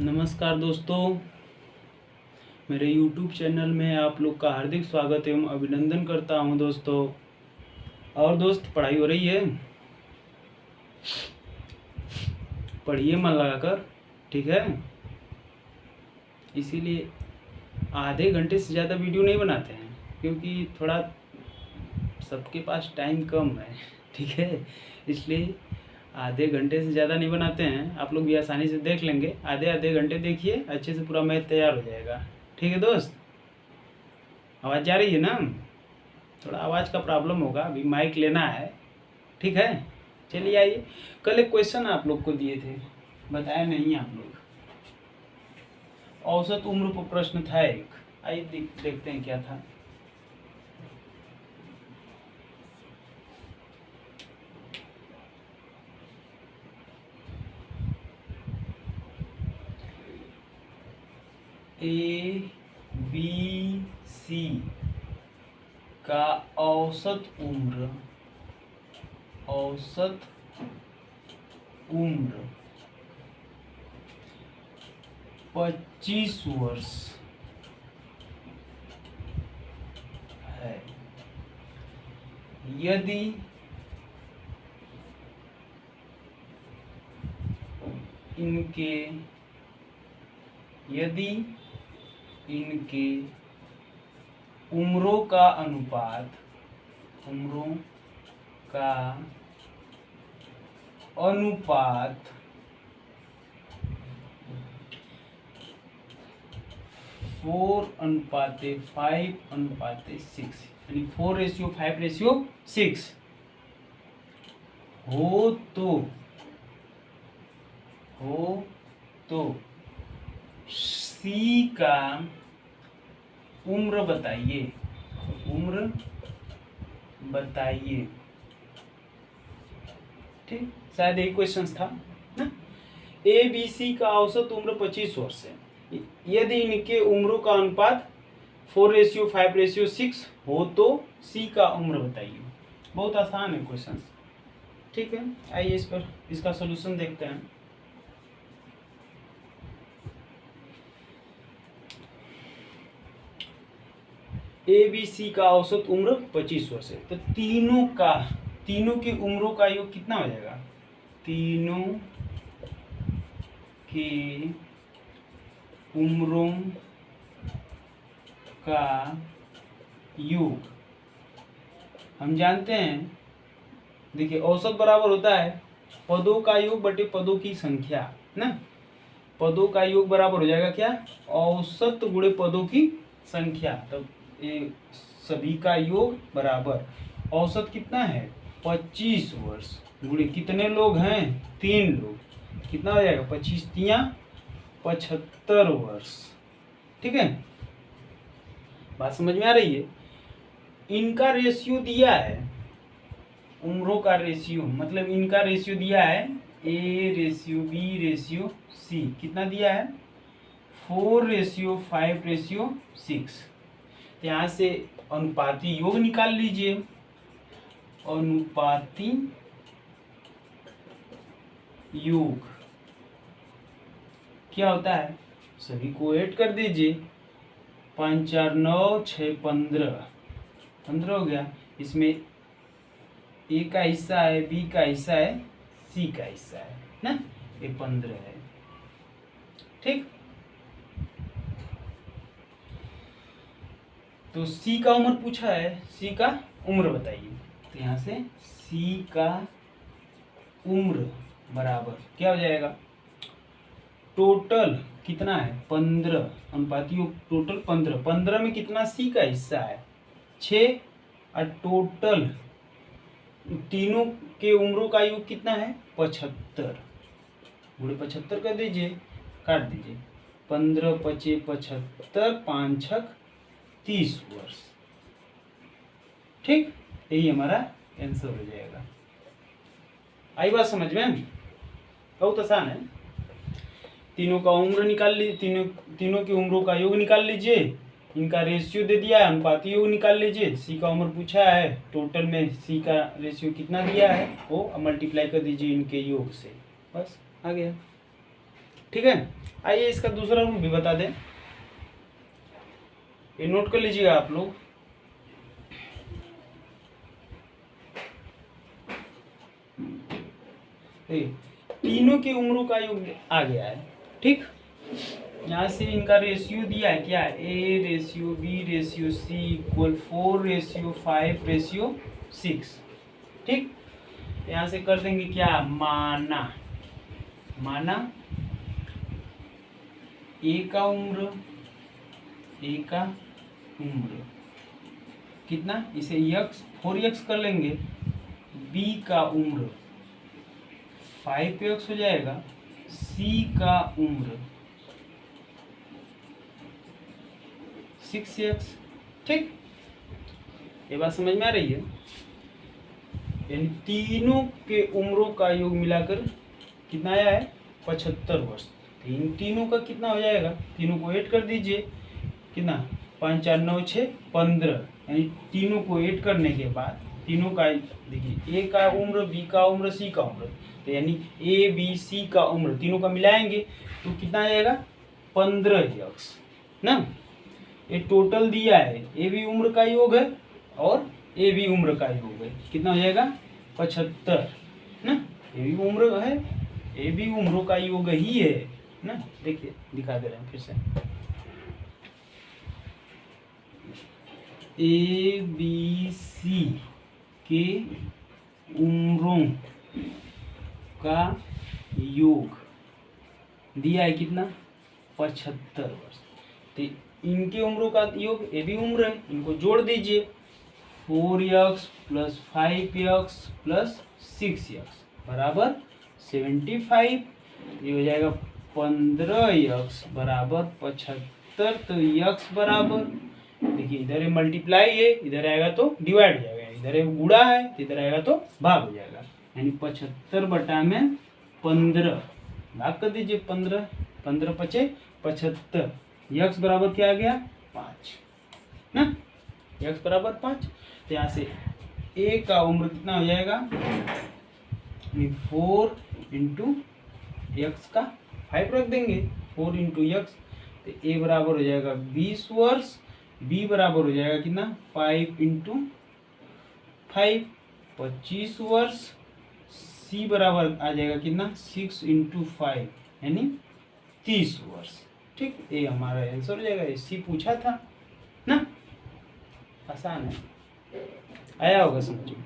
नमस्कार दोस्तों, मेरे YouTube चैनल में आप लोग का हार्दिक स्वागत एवं अभिनंदन करता हूं दोस्तों। और दोस्त, पढ़ाई हो रही है? पढ़िए मन लगाकर, ठीक है। इसीलिए आधे घंटे से ज़्यादा वीडियो नहीं बनाते हैं, क्योंकि थोड़ा सबके पास टाइम कम है, ठीक है। इसलिए आधे घंटे से ज़्यादा नहीं बनाते हैं। आप लोग भी आसानी से देख लेंगे। आधे आधे घंटे देखिए, अच्छे से पूरा मैथ तैयार हो जाएगा, ठीक है दोस्त। आवाज़ जा रही है ना? थोड़ा आवाज़ का प्रॉब्लम होगा, अभी माइक लेना है, ठीक है। चलिए आइए, कल एक क्वेश्चन आप लोग को दिए थे, बताया नहीं आप लोग। औसत उम्र पर प्रश्न था एक, आइए देखते हैं क्या था। ए बी सी का औसत उम्र 25 वर्ष है। यदि इनके उम्रों का अनुपात 4:5:6 यानी 4:5:6 हो तो सी का उम्र बताइए, ठीक। शायद यही क्वेश्चन था ना। ए बी सी का औसत उम्र 25 वर्ष है। यदि इनके उम्रों का अनुपात 4:5:6 हो तो सी का उम्र बताइए। बहुत आसान है क्वेश्चन, ठीक है। आइए इसका सॉल्यूशन देखते हैं। ए बी सी का औसत उम्र 25 वर्ष है, तो तीनों की उम्रों का योग कितना हो जाएगा? तीनों की उम्रों का योग हम जानते हैं, देखिए औसत बराबर होता है पदों का योग बटे पदों की संख्या ना। पदों का योग बराबर हो जाएगा क्या? औसत गुणे पदों की संख्या। तो ये सभी का योग बराबर औसत कितना है? 25 वर्ष गुणे कितने लोग हैं? 3 लोग। कितना हो जाएगा? 25 तिया 75 वर्ष, ठीक है। बात समझ में आ रही है? इनका रेशियो दिया है, उम्रों का रेशियो, मतलब इनका रेशियो दिया है A:B:C। कितना दिया है? 4:5:6। यहाँ से अनुपाती योग निकाल लीजिए। अनुपाती योग क्या होता है? सभी को ऐड कर दीजिए। 5 4 9 6 15 हो गया। इसमें ए का हिस्सा है, बी का हिस्सा है, सी का हिस्सा है ना। ये 15 है, ठीक। तो सी का उम्र पूछा है, सी का उम्र बताइए। तो यहाँ से सी का उम्र बराबर क्या हो जाएगा? टोटल कितना है? 15। अनुपाती योग टोटल 15 में कितना सी का हिस्सा है? 6। और टोटल तीनों के उम्रों का योग कितना है? 75 गुणे 75 कर दीजिए, काट दीजिए। 15 × 5 = 75, 5 × 6 = 30 वर्ष, ठीक। यही हमारा आंसर हो जाएगा। आई बात समझ में? बहुत आसान है। तीनों का उम्र निकाल लीजिए, तीनों की उम्रों का योग निकाल लीजिए। इनका रेशियो दे दिया है, अनुपाती योग निकाल लीजिए। सी का उम्र पूछा है, टोटल में सी का रेशियो कितना दिया है वो मल्टीप्लाई कर दीजिए इनके योग से, बस आ गया। ठीक है। आइए इसका दूसरा रूल भी बता दें, ये नोट कर लीजिएगा आप लोग। तीनों की उम्रों का योग आ गया है, ठीक। यहाँ से इनका रेशियो दिया है क्या, A ratio B ratio C equal 4:5:6, ठीक। यहाँ से कर देंगे क्या, माना ए का उम्र कितना, इसे यक्स 4x कर लेंगे, बी का उम्र 5x हो जाएगा, सी का उम्र 6x, ठीक। ये बात समझ में आ रही है। यानी तीनों के उम्रों का योग मिलाकर कितना आया है, 75 वर्ष। तीनों का कितना हो जाएगा, तीनों को ऐड कर दीजिए, कितना 5 4 9 6 15, यानी तीनों को ऐड करने के बाद तीनों का देखिए, ए का उम्र बी का उम्र सी का उम्र, तो यानी ए बी सी का उम्र तीनों का मिलाएंगे तो कितना आएगा, 15x ना। ये टोटल दिया है, ए बी उम्र का योग है और ए बी उम्र का योग है, कितना हो जाएगा 75 ना। ए बी उम्र है, ए बी उम्रों का योग ही है ना। देखिए दिखा दे रहे हैं फिर से, ए बी सी के उम्रों का योग दिया है कितना, 75 वर्ष। तो इनके उम्रों का योग ए बी उम्र है, इनको जोड़ दीजिए, 4x + 5x + 6x बराबर 75, ये हो जाएगा 15x बराबर 75। तो x बराबर देखिए, इधर मल्टीप्लाई है, इधर आएगा तो डिवाइड हो जाएगा, इधर गुणा है तो इधर आएगा तो भाग हो जाएगा, यानी 75/15 भाग कर दीजिए, 15 15 × 5 = 75। x बराबर क्या आ गया, 5 ना, x बराबर 5। तो यहाँ से a का उम्र कितना हो जाएगा, 4 × x का 5 रख देंगे, 4 × x, तो a बराबर हो जाएगा 20 वर्ष, b बराबर हो जाएगा कितना, 5 × 5 25 वर्ष, c बराबर आ जाएगा कितना, 6 × 5 यानी 30 वर्ष, ठीक। ये हमारा आंसर हो जाएगा, सी पूछा था ना, आसान है, आया होगा समझ में।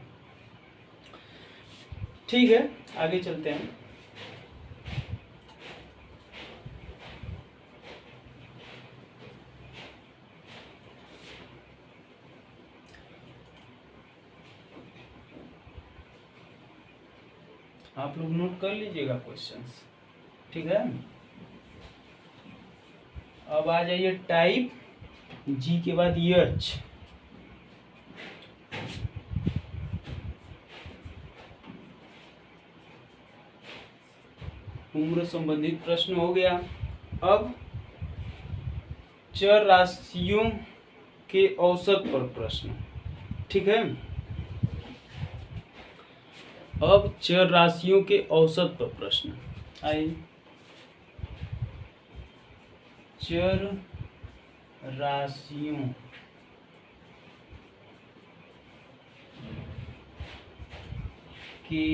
ठीक है, आगे चलते हैं। आप लोग नोट कर लीजिएगा क्वेश्चंस, ठीक है। अब आ जाइए टाइप जी के बाद एच, उम्र संबंधित प्रश्न हो गया। अब चर राशियों के औसत पर प्रश्न, ठीक है। अब चर राशियों के औसत पर प्रश्न आइए, चर राशियों के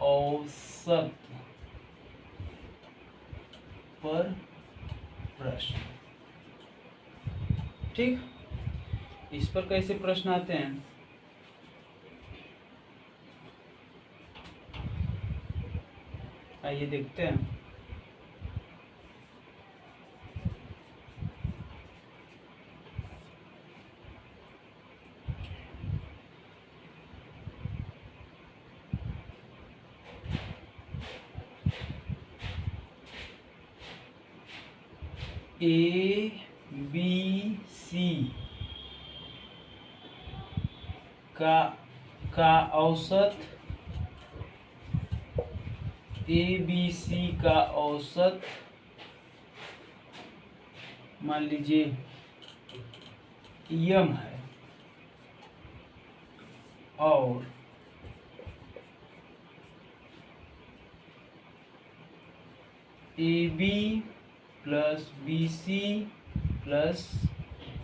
औसत पर प्रश्न, ठीक। इस पर कैसे प्रश्न आते हैं, आइए देखते हैं। ए बी सी का औसत, ए बी सी का औसत मान लीजिए यम है, और a B plus B C plus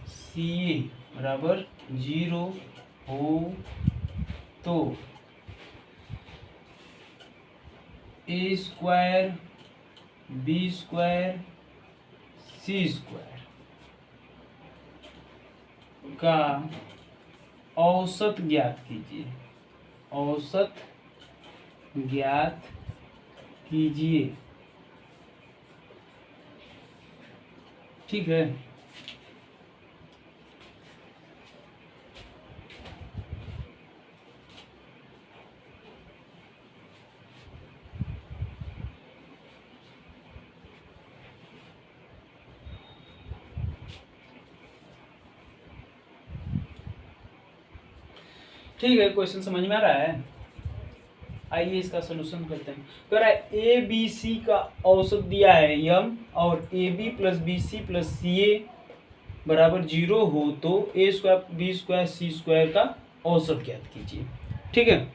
सी ए बराबर 0 हो तो ए स्क्वायर बी स्क्वायर सी स्क्वायर का औसत ज्ञात कीजिए। औसत ज्ञात कीजिए। ठीक है। ठीक है, क्वेश्चन समझ में आ रहा है। आइए इसका सलूशन करते हैं। कह रहा है ए बी सी का औसत दिया है यम और a B plus B C plus सी ए बराबर 0 हो तो ए स्क्वायर बी स्क्वायर सी स्क्वायर का औसत ज्ञात कीजिए। ठीक है,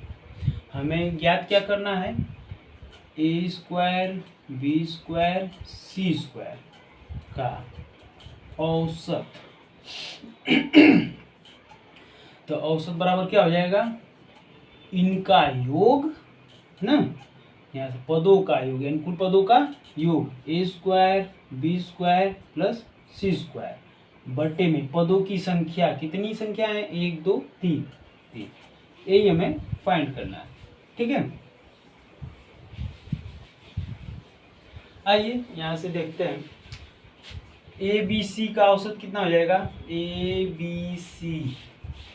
हमें ज्ञात क्या करना है? ए स्क्वायर बी स्क्वायर सी स्क्वायर का औसत। तो औसत बराबर क्या हो जाएगा? इनका योग ना, यहाँ से पदों का योग यानी कुल पदों का योग ए स्क्वायर बी स्क्वायर प्लस सी स्क्वायर बटे में पदों की संख्या। कितनी संख्या है? 1 2 3 3। यही हमें फाइंड करना है। ठीक है, आइए यहाँ से देखते हैं। ए बी सी का औसत कितना हो जाएगा? ए बी सी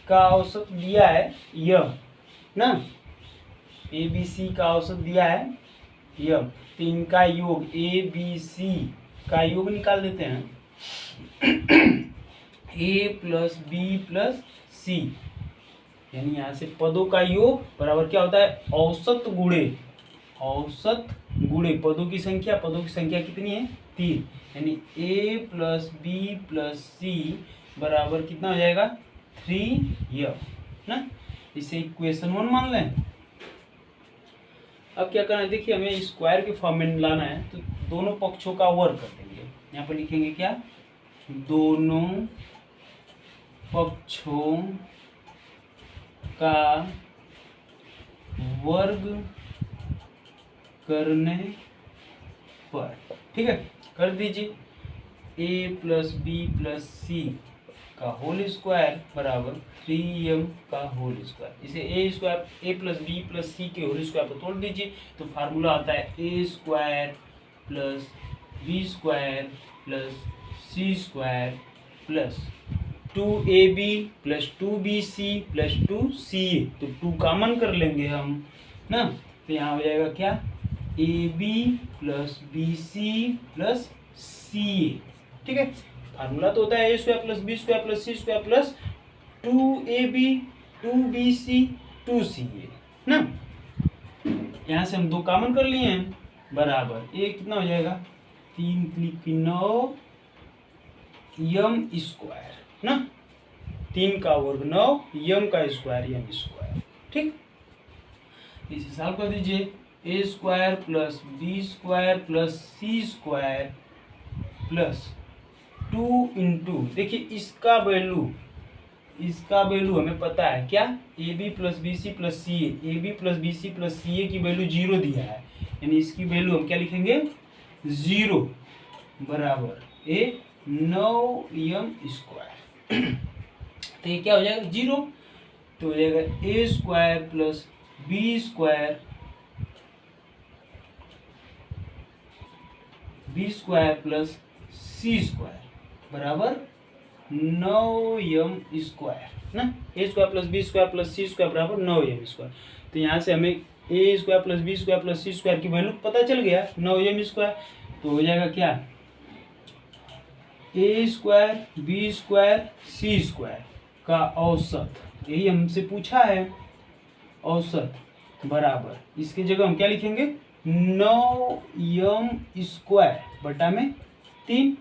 का औसत दिया है यम ना, ए बी सी का औसत दिया है यम, तो इनका योग ए बी सी का योग निकाल देते हैं। ए प्लस बी प्लस सी यानी यहाँ से पदों का योग बराबर क्या होता है? औसत गुणे औसत गुणे पदों की संख्या। पदों की संख्या कितनी है? 3, यानी ए प्लस बी प्लस सी बराबर कितना हो जाएगा? 3 ना। इसे इक्वेशन 1 मान लें। अब क्या करना है? देखिए, हमें स्क्वायर के फॉर्म में लाना है, तो दोनों पक्षों का वर्ग कर देंगे। यहाँ पर लिखेंगे क्या? दोनों पक्षों का वर्ग करने पर। ठीक है, कर दीजिए। ए प्लस बी प्लस सी का होल स्क्वायर बराबर 3m का होल स्क्वायर। इसे ए स्क्वायर ए प्लस बी प्लस सी के होल स्क्वायर पर तोड़ दीजिए, तो फार्मूला आता है ए square plus B square plus सी square plus 2ab plus 2bc plus 2ca। तो 2 कॉमन कर लेंगे हम ना, तो यहाँ हो जाएगा क्या? ab plus bc plus ca। ठीक है, फार्मूला तो होता है ए square plus B square plus सी square plus 2ab 2bc 2ca ना। यहाँ से हम 2 कॉमन कर लिए हैं, बराबर ए कितना हो जाएगा? 3 3 9 यम स्क्वायर ना, 3 का वर्ग 9 यम का स्क्वायर यम स्क्वायर। ठीक, इसे सॉल्व कर दीजिए। A square plus B square plus C square plus 2 into, देखिए इसका वैल्यू हमें पता है क्या? A B plus B C plus C A B plus B C plus C A की वैल्यू 0 दिया है, यानी इसकी वैल्यू हम क्या लिखेंगे? 0 बराबर ए 9m स्क्वायर। तो ये क्या हो जाएगा? 0। तो हो जाएगा A square plus B square plus C square बराबर 9m स्क्वायर ना। A square plus B square plus C square बराबर 9m स्क्वायर। तो यहाँ से हमें A square plus B square plus C square की वैल्यू पता चल गया, 9m स्क्वायर। तो हो जाएगा क्या? A square B square C square का औसत, यही हमसे पूछा है, औसत बराबर, इसकी जगह हम क्या लिखेंगे? 9m स्क्वायर बटा में 3,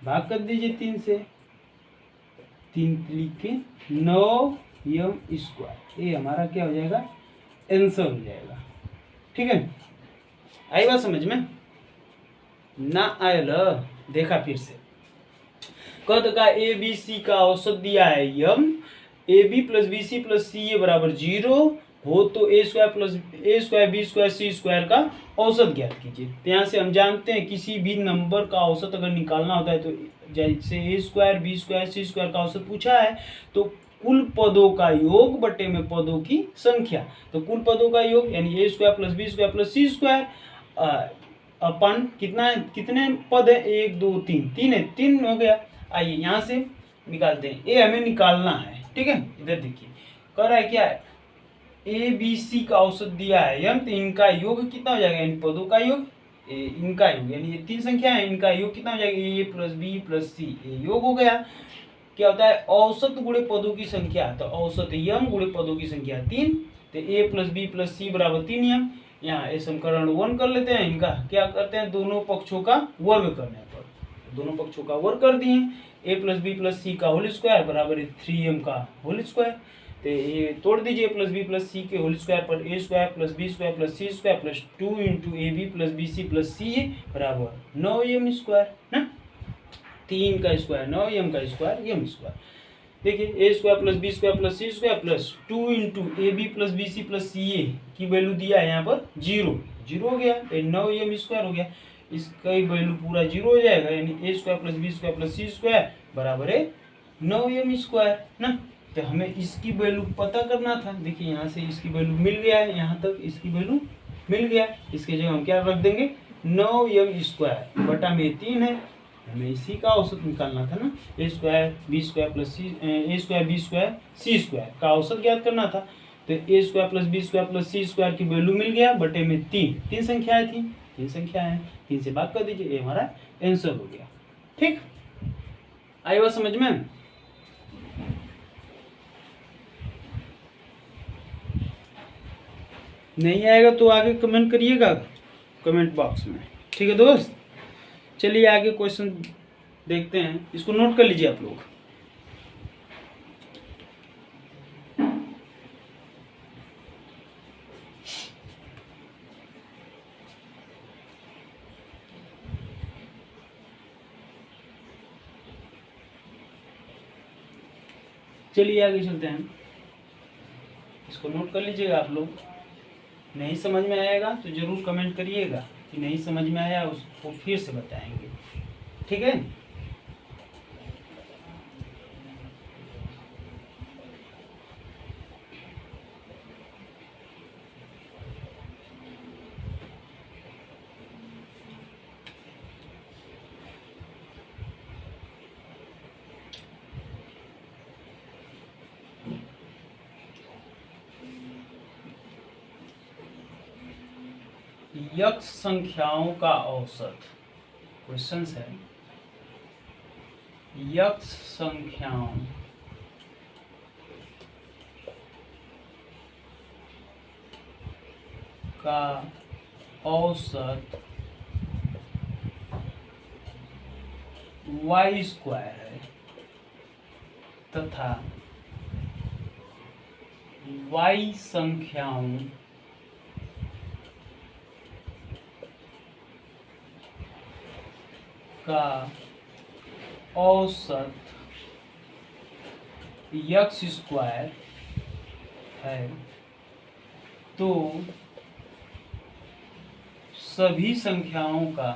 भाग कर दीजिए 3 से, 3 लिख के 9m स्क्वायर। ये हमारा क्या हो जाएगा? आंसर हो जाएगा। ठीक है, आई बात समझ में? ना आयल, देखा फिर से कद का ए बी सी का औसत दिया है M, A B plus B C plus सी ए बराबर 0 हो तो ए square plus A square B square C square का औसत ज्ञात कीजिए। तो यहाँ से हम जानते हैं किसी भी नंबर का औसत अगर निकालना होता है तो जैसे ए स्क्वायर बी स्क्वायर सी स्क्वायर का औसत पूछा है तो कुल पदों का योग बटे में पदों की संख्या, तो कुल पदों का योग यानी A square plus B square plus C square अपन कितने पद है, 1 2 3, 3 है, 3 हो गया। आइए यहाँ से निकालते हैं, ए हमें निकालना है, ठीक है। इधर देखिए कर रहा है क्या है, ए बी सी का औसत दिया है यम, तो इनका योग कितना हो जाएगा, यानी पदों का योग, इनका योग यानी ये 3 संख्या है, इनका योग कितना हो जाएगा, ए प्लस बी प्लस सी, ए योग हो गया। क्या होता है औसत गुणे पदों की संख्या, तो औसत यम गुणे पदों की संख्या 3, तो ए प्लस बी प्लस सी बराबर 3 यम। यहाँ ये समीकरण 1 कर लेते हैं, इनका क्या करते हैं दोनों पक्षों का वर्ग करने पर, दोनों पक्षों का वर्ग कर दिए, ए प्लस बी प्लस सी का होल स्क्वायर बराबर 3m का होल स्क्वायर, तो ये तोड़ दीजिए प्लस बी प्लस सी के होल स्क्वायर पर A square plus B square plus C square plus 2 into A B plus B C plus C बराबर 9m स्क्वायर ना, 3 का स्क्वायर 9m का स्क्वायर m स्क्वायर। देखिए A square plus B square plus C square plus 2 into A B plus B C plus C A की value दिया है यहाँ पर 0 हो गया, 9m स्क्वायर हो गया, इसका वैल्यू पूरा 0 हो जाएगा, यानी A square plus B square plus C square बराबर है 9m स्क्वायर ना। तो हमें इसकी वैल्यू पता करना था, देखिए यहाँ से इसकी वैल्यू मिल गया है, यहाँ तक इसकी वैल्यू मिल गया, इसके जगह हम क्या रख देंगे 9m स्क्वायर बटा में 3 है, हमें इसी का औसत निकालना था ना, A square B square plus C A square B square C square का औसत ज्ञात करना था, तो ए square plus B square plus सी स्क्वायर की वैल्यू मिल गया बटे में 3 संख्याएं थी, 3 संख्याएं 3 से बात कर दीजिए, ये हमारा आंसर हो गया। ठीक, आई बात समझ में? नहीं आएगा तो आगे कमेंट करिएगा कमेंट बॉक्स में, ठीक है दोस्त। चलिए आगे क्वेश्चन देखते हैं, इसको नोट कर लीजिए आप लोग। चलिए आगे चलते हैं, इसको नोट कर लीजिएगा आप लोग। नहीं समझ में आएगा तो जरूर कमेंट करिएगा कि नहीं समझ में आया, उसको फिर से बताएंगे, ठीक है। यक्ष संख्याओं का औसत, क्वेश्चन है यक्ष संख्याओं का औसत y स्क्वायर है तथा y संख्याओं का औसत यक्ष स्क्वायर है, तो सभी संख्याओं का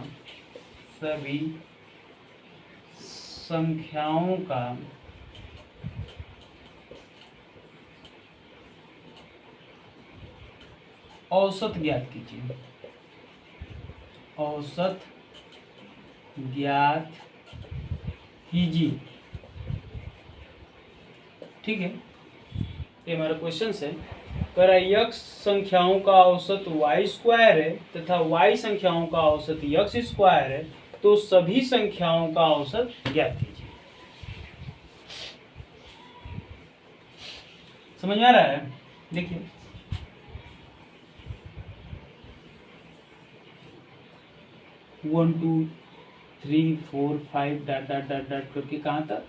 औसत ज्ञात कीजिए, औसत ज्ञात कीजिए, ठीक है। ये हमारा क्वेश्चन है, कर यक्ष संख्याओं का औसत y स्क्वायर है तथा y संख्याओं का औसत यक्ष स्क्वायर है, तो सभी संख्याओं का औसत ज्ञात कीजिए। समझ में आ रहा है? देखिए one two 3 4 5 dot dot dot dot करके कहाँ तक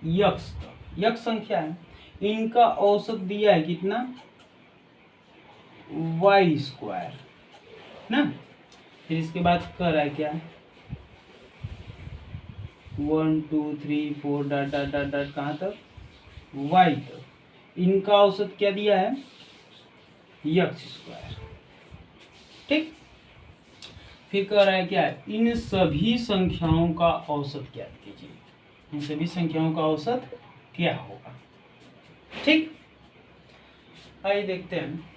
यक्ष तक, यक्ष संख्या है, इनका औसत दिया है कितना y स्क्वायर ना, फिर इसके बाद कर रहा है क्या, 1 2 3 4 डॉट डॉट डॉट डॉट कहाँ तक, y तक। इनका औसत क्या दिया है, x²। ठीक, फिर कह रहा है क्या, इन सभी संख्याओं का औसत ज्ञात कीजिए। इन सभी संख्याओं का औसत क्या होगा। ठीक, आइए देखते हैं।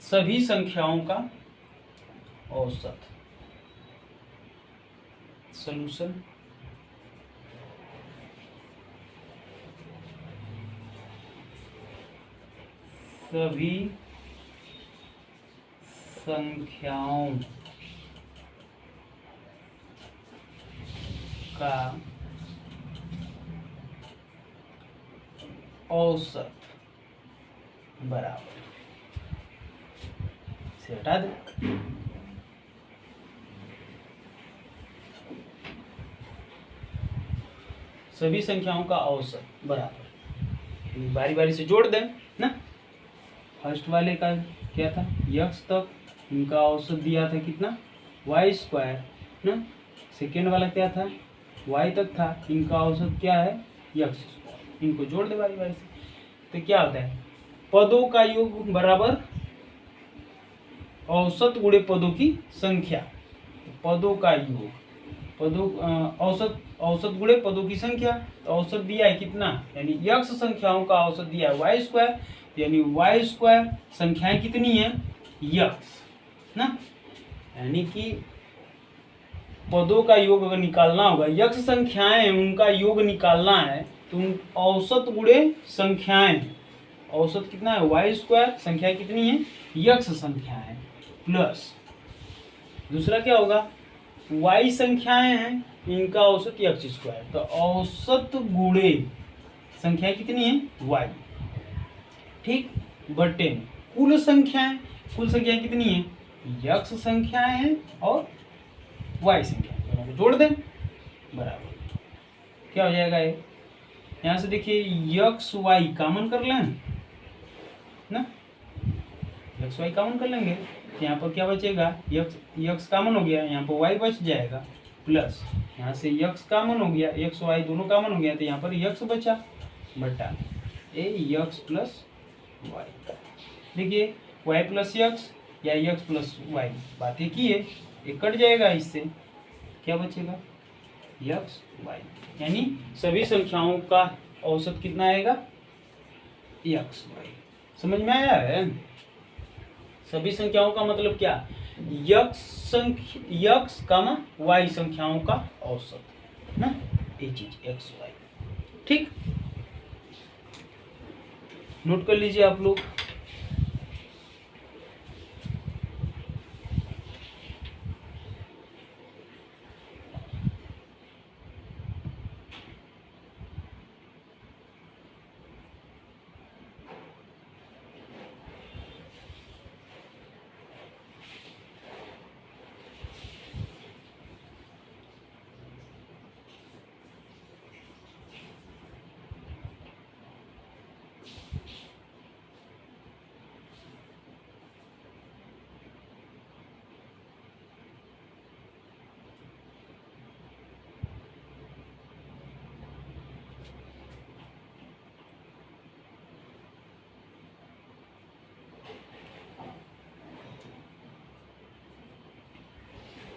सभी संख्याओं का औसत, सॉल्यूशन। सभी संख्याओं का औसत बराबर, से हटा दे, सभी संख्याओं का औसत बराबर, बारी बारी से जोड़ दें ना। फर्स्ट वाले का क्या था, x तक, इनका औसत दिया था कितना, y² ना। सेकेंड वाला क्या था, y तक था, इनका औसत क्या है, x²। इनको जोड़ दे बारी बारी से, तो क्या होता है, पदों का योग बराबर औसत गुणे पदों की संख्या। पदों का योग, पदों औसत, औसत गुणे पदों की संख्या। तो औसत दिया है कितना, यानी x संख्याओं का औसत दिया है y², यानी y² संख्याएं कितनी है, x ना। यानी कि पदों का योग अगर निकालना होगा, x संख्याएं उनका योग निकालना है, तो औसत गुणे संख्याएं, औसत कितना है, y² संख्या कितनी है, x संख्याएं, प्लस दूसरा क्या होगा, y संख्याएं हैं, इनका औसत x²। तो औसत गुणे संख्या कितनी है, y। ठीक, बटे कुल संख्याएं, कुल संख्या कितनी है, x संख्याएं हैं और y संख्या, दोनों को जोड़ दें बराबर, क्या हो जाएगा ये, यहां से देखिए x y कॉमन कर लें ना, x y कॉमन कर लेंगे, यहाँ पर क्या बचेगा, x कॉमन हो गया, यहाँ पर y बच जाएगा, प्लस यहाँ से x कॉमन हो गया, x y दोनों कॉमन हो गया, तो यहाँ पर x बचा बटा x प्लस y। देखिए y प्लस x या x प्लस y, बात एक ही है, ये कट जाएगा, इससे क्या बचेगा, x y। यानी सभी संख्याओं का औसत कितना आएगा, x y। समझ में आया है, सभी संख्याओं का मतलब क्या, x कामा y संख्याओं का औसत ना, ये चीज x y। ठीक, नोट कर लीजिए आप लोग।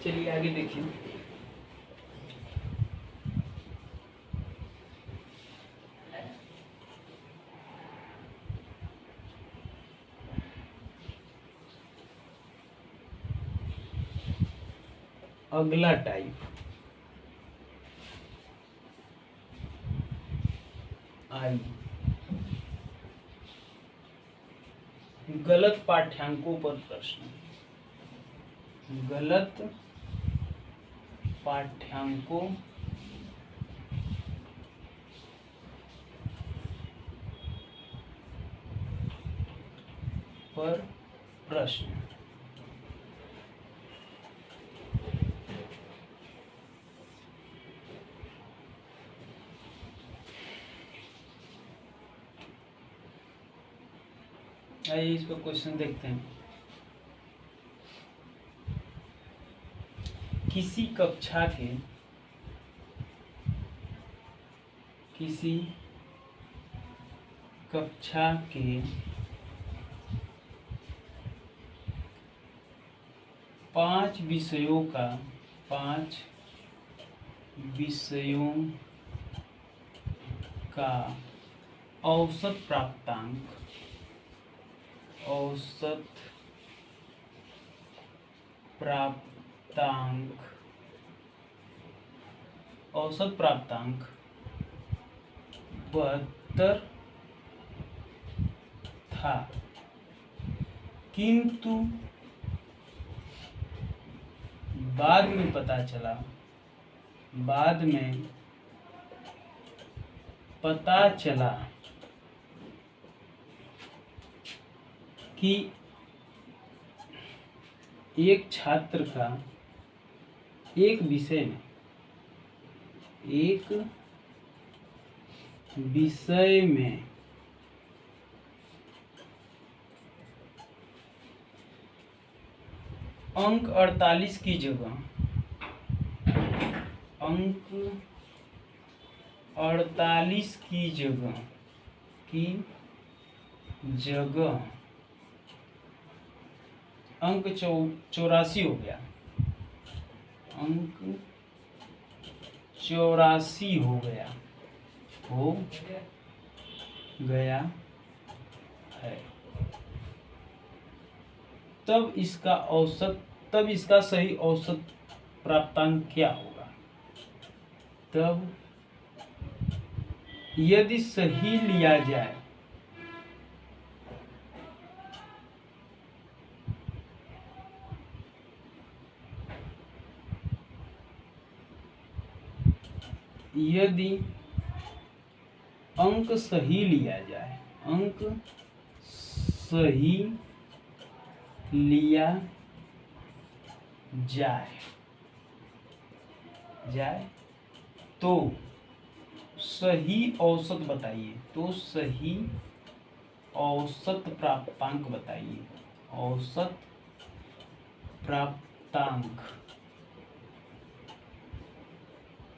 चलिए आगे देखिए, अगला टाइप आई, गलत पाठ्यांकों पर प्रश्न। गलत पाठ्यांकों पर प्रश्न। आइए इस पर क्वेश्चन देखते हैं। किसी कक्षा के 5 विषयों का औसत प्राप्तांक औसत प्राप्तांक 72 था, किंतु बाद में पता चला कि एक छात्र का एक विषय में अंक 48 की जगह 48 की जगह अंक 84 हो गया, अंक 84 हो गया है, तब इसका सही औसत प्राप्तांक क्या होगा? तब यदि सही लिया जाए यदि अंक सही लिया जाए तो सही औसत बताइए, तो सही औसत प्राप्तांक बताइए, औसत प्राप्तांक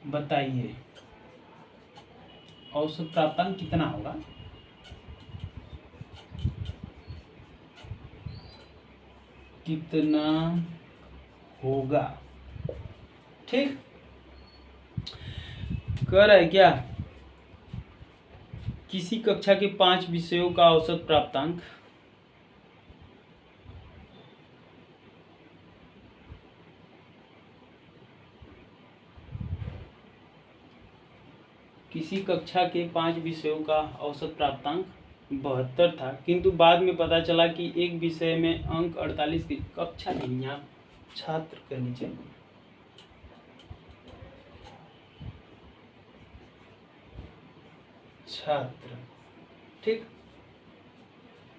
बताइए, औसत प्राप्तांक कितना होगा? कितना होगा? ठीक, कह रहा है क्या? किसी कक्षा के 5 विषयों का औसत प्राप्तांक किसी कक्षा के 5 विषयों का औसत प्राप्तांक 72 था, किंतु बाद में पता चला कि एक विषय में अंक 48 की कक्षा नहीं, यहाँ छात्र करनी चाहिए, छात्र। ठीक,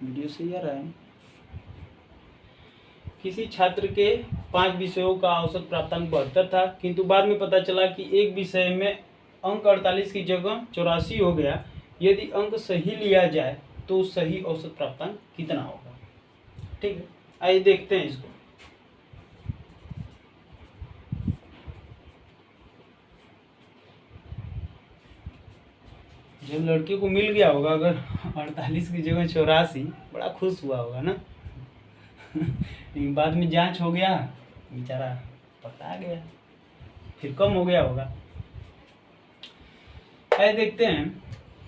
वीडियो सही आ रहा है। किसी छात्र के 5 विषयों का औसत प्राप्तांक 72 था, किंतु बाद में पता चला कि एक विषय में अंक 48 की जगह 84 हो गया। यदि अंक सही लिया जाए तो सही औसत प्राप्तांक कितना होगा? ठीक है, आइए देखते हैं इसको। जब लड़के को मिल गया होगा अगर 48 की जगह 84, बड़ा खुश हुआ होगा ना। लेकिन बाद में जांच हो गया, बेचारा पकड़ा गया, फिर कम हो गया होगा। आइए देखते हैं,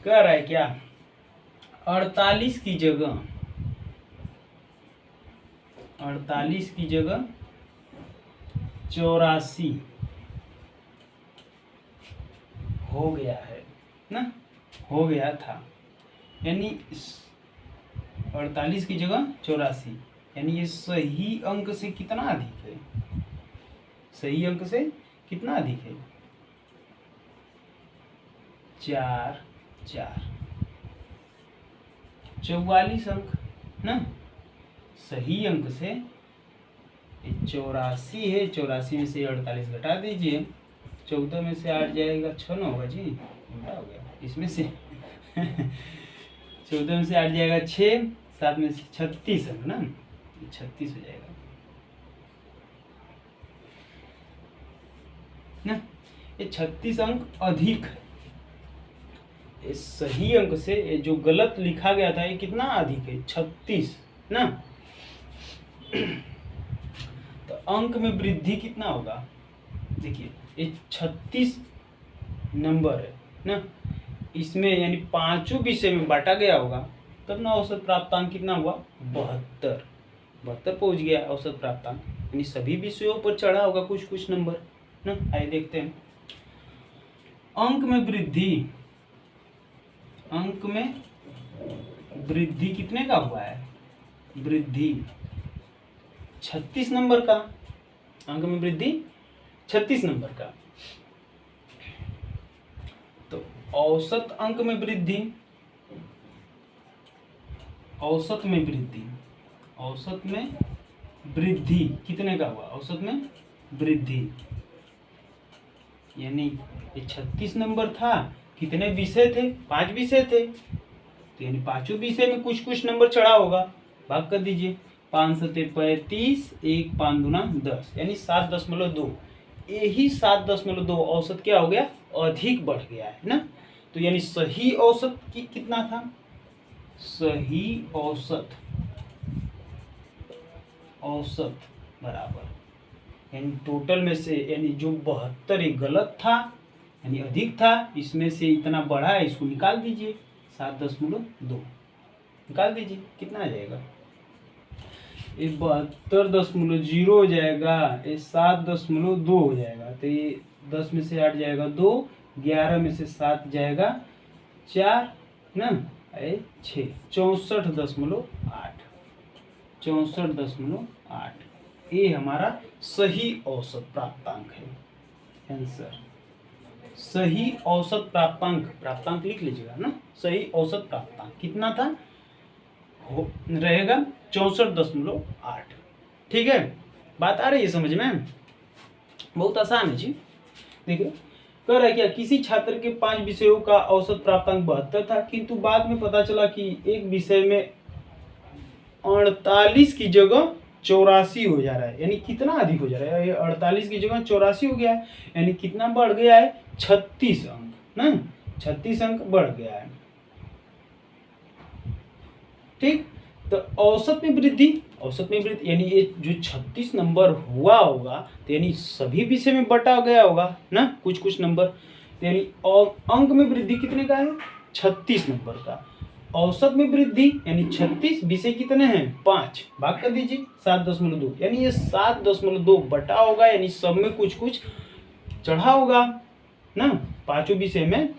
कह रहा है क्या? 48 की जगह 84 हो गया है ना, हो गया था, यानी 48 की जगह 84, यानी ये सही अंक से कितना अधिक है? सही अंक से कितना अधिक है? 4 44 अंक ना, सही अंक से 84 है, 84 में से 48 घटा दीजिए, 14 में से 8 जाएगा 6 ना होगा जी, उल्टा हो गया इसमें से। 14 में से 8 जाएगा 6, 7 में से 36 अंक ना, 36 हो जाएगा ना। ये 36 अंक अधिक है, इस सही अंक से ये जो गलत लिखा गया था ये कितना अधिक है, 36 ना। तो अंक में वृद्धि कितना होगा, देखिए ये 36 नंबर है ना, इसमें यानी पांचों विषय में बांटा गया होगा, तब ना औसत प्राप्तांक कितना हुआ, 72 पहुंच गया औसत प्राप्तांक, यानी सभी विषयों पर चढ़ा होगा कुछ कुछ नंबर ना। आइए देखते हैं अंक में वृद्धि, अंक में वृद्धि कितने का हुआ है, वृद्धि 36 नंबर का, अंक में वृद्धि 36 नंबर का। तो औसत अंक में वृद्धि, औसत में वृद्धि, औसत में वृद्धि कितने का हुआ, औसत में वृद्धि यानी ये 36 नंबर था, कितने विषय थे, 5 विषय थे, तो यानी पांचों विषय में कुछ कुछ नंबर चढ़ा होगा, भाग कर दीजिए, 5 सते 35, 1 5 दूना 10, यानी 7.2, यही 7.2 औसत क्या हो गया, अधिक बढ़ गया है ना। तो यानी सही औसत की कितना था, सही औसत, औसत बराबर यानी टोटल में से, यानी जो 72 गलत था यानी अधिक था, इसमें से इतना बढ़ा है, इसको निकाल दीजिए, 7.2 निकाल दीजिए, कितना आ जाएगा, ये 72.0 हो जाएगा, ये 7.2 हो जाएगा, तो ये 10 में से 8 जाएगा 2, 11 में से 7 जाएगा 4 ना, 6, 64.8, 64.8, ये हमारा सही औसत प्राप्तांक है आंसर। सही औसत प्राप्तांक, प्राप्तांक लिख लीजिएगा ना, सही औसत प्राप्तांक कितना था, रहेगा 64.8। ठीक है, बात आ रही है समझ में, बहुत आसान है जी। देखिए कह रहा है क्या, किसी छात्र के 5 विषयों का औसत प्राप्तांक 72 था, किंतु बाद में पता चला कि एक विषय में 48 की जगह 84 हो जा रहा है, यानी कितना अधिक हो जा रहा है, ये 48 की जगह 84 हो गया है, यानी कितना बढ़ गया है, 36 अंक ना, 36 अंक बढ़ गया है। ठीक, तो औसत में वृद्धि, औसत में वृद्धि यानी ये जो 36 नंबर हुआ होगा, तो यानी सभी विषय में बटा गया होगा ना कुछ कुछ नंबर, तो यानी अंक में वृद्धि कितने का है, 36 नंबर का। औसत में वृद्धि यानी 36, विषय कितने हैं 5, भाग कर दीजिए 7.2, यानी ये 7.2 बटा होगा, यानी सब में कुछ कुछ चढ़ा होगा ना, पांचों विषय में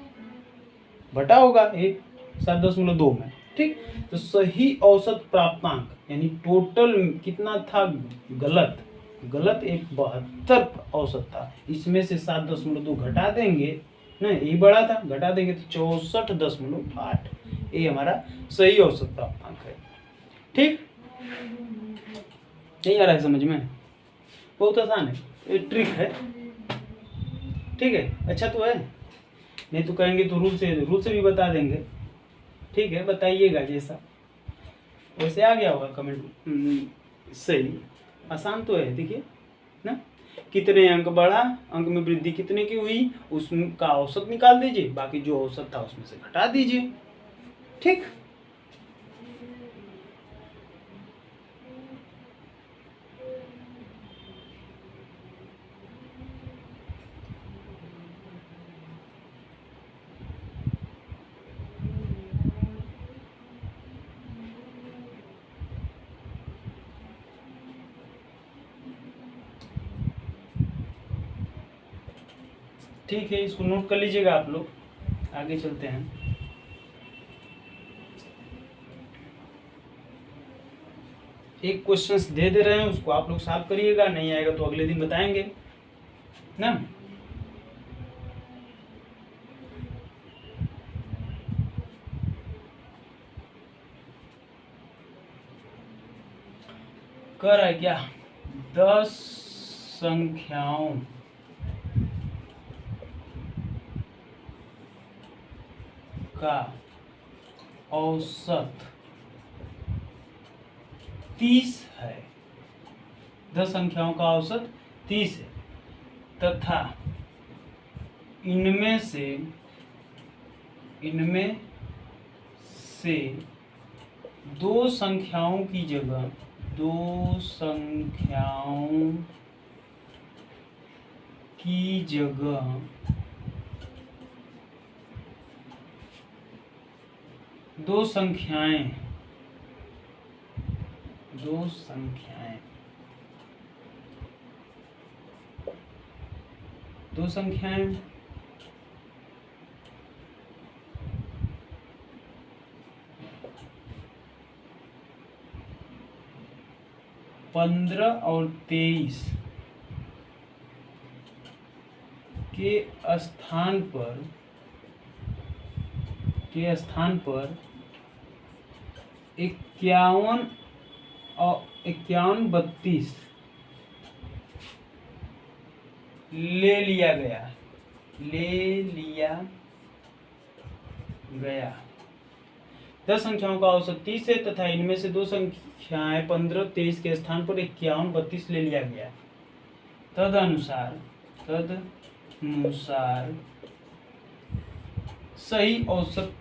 बटा होगा ये 7.2 में। ठीक, तो सही औसत प्राप्तांक यानी टोटल कितना था, गलत, गलत एक 72 औसत था, इसमें से 7.2 घटा देंगे ना, यही बड़ा था, घटा देंगे तो 64.8, ये हमारा सही औसत प्राप्तांक है। ठीक, नहीं आ रहा है समझ में, बहुत आसान है, ये ट्रिक है। ठीक है, अच्छा तो है, नहीं तो कहेंगे तो रूल से भी बता देंगे। ठीक है, बताइएगा जैसा वैसे आ गया होगा कमेंट, सही आसान तो है। देखिए ना, कितने अंक बढ़ा, अंक में वृद्धि कितने की हुई, उसका औसत निकाल दीजिए, बाकी जो औसत था उसमें से घटा दीजिए। ठीक, ठीक है, इसको नोट कर लीजिएगा आप लोग, आगे चलते हैं। एक क्वेश्चंस दे रहे हैं, उसको आप लोग सॉल्व करिएगा, नहीं आएगा तो अगले दिन बताएंगे ना। कह रहा है क्या, 10 संख्याओं का औसत 30 है। 10 संख्याओं का औसत 30 है तथा इनमें से दो संख्याओं की जगह दो संख्याएं 15 और 23 के स्थान पर 51 और 32 ले लिया गया। 10 संख्याओं का औसत 30 है तथा इनमें से दो संख्याएं 15 23 के स्थान पर 51 32 ले लिया गया। तदनुसार सही औसत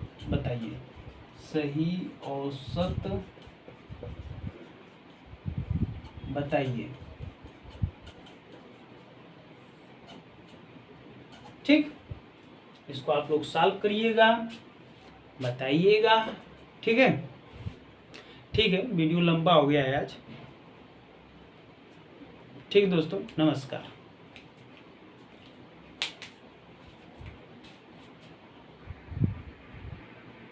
बताइए। ठीक, इसको आप लोग सॉल्व करिएगा, बताइएगा। ठीक है, वीडियो लंबा हो गया है आज। ठीक दोस्तों, नमस्कार।